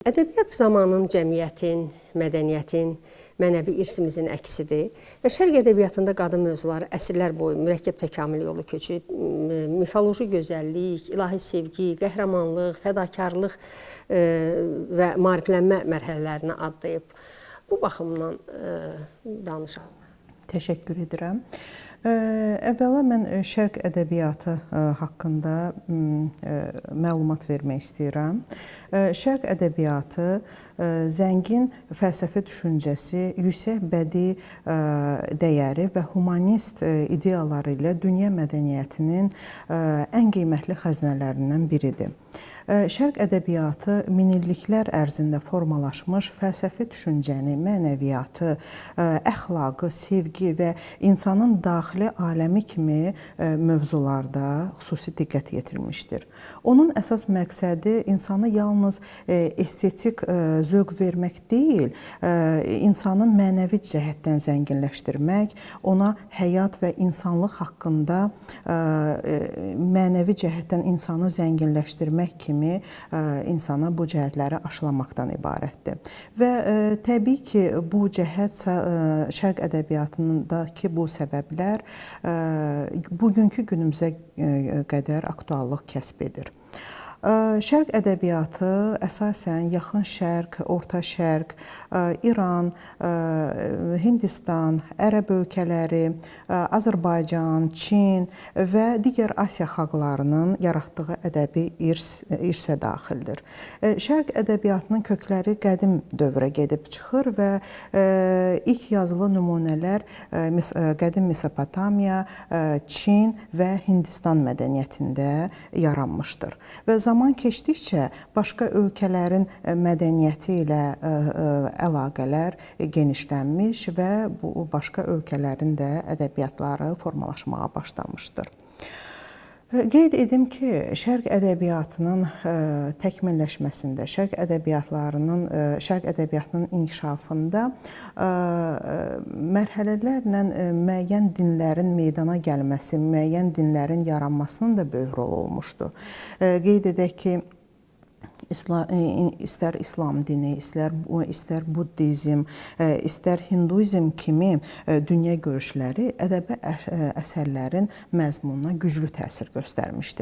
Ədəbiyyat zamanın cəmiyyətin, mədəniyyətin, mənəvi irsimizin əksidir və şərq ədəbiyyatında qadın mövzuları əsrlər boyu mürəkkəb təkamül yolu keçib, mifoloji gözəllik, ilahi sevgi, qəhrəmanlıq, fədakarlıq və maariflənmə mərhələlərini adlayıb. Bu baxımdan danışalım. Təşəkkür edirəm. Əvvəla mən şərq ədəbiyyatı haqqında məlumat vermək istəyirəm. Şərq ədəbiyyatı zəngin fəlsəfi düşüncəsi, yüksək bədii dəyəri və humanist ideyaları ilə dünya mədəniyyətinin ən qiymətli xəzinələrindən biridir. Şərq ədəbiyyatı minilliklər ərzində formalaşmış fəlsəfi düşüncəni, mənəviyyatı, əxlaqı, sevgi və insanın daxili aləmi kimi mövzularda xüsusi diqqət yetirmişdir. Onun əsas məqsədi insanı yalnız estetik zövq vermək deyil, insanı mənəvi cəhətdən zənginləşdirmək, ona həyat və insanlıq haqqında mənəvi cəhətdən insanı zənginləşdirmək kimi insana bu cəhətləri aşılamaqdan ibarətdir. Və təbii ki, bu cəhət şərq ədəbiyyatındakı bu səbəblər bugünkü günümüzə qədər aktuallıq kəsb edir. Şərq ədəbiyyatı əsasən Yaxın Şərq, Orta Şərq, İran, Hindistan, Ərəb ölkələri, Azərbaycan, Çin və digər Asiya xalqlarının yaratdığı ədəbi irsə daxildir. Şərq ədəbiyyatının kökləri qədim dövrə gedib çıxır və ilk yazılı nümunələr qədim Mesopotamiya, Çin və Hindistan mədəniyyətində yaranmışdır. Və zaman keçdikcə başqa ölkələrin mədəniyyəti ilə əlaqələr genişlənmiş və bu başqa ölkələrin də ədəbiyyatları formalaşmağa başlamışdır. Qeyd edim ki, şərq ədəbiyyatının təkmilləşməsində, şərq ədəbiyyatının inkişafında mərhələlərlə müəyyən dinlərin meydana gəlməsi, müəyyən dinlərin yaranmasının da böyük rolu olmuşdu. Qeyd edək ki, istər İslam dini, istər Buddizm, istər Hinduizm kimi dünya görüşləri ədəbi əsərlərin məzmununa güclü təsir göstərmişdi.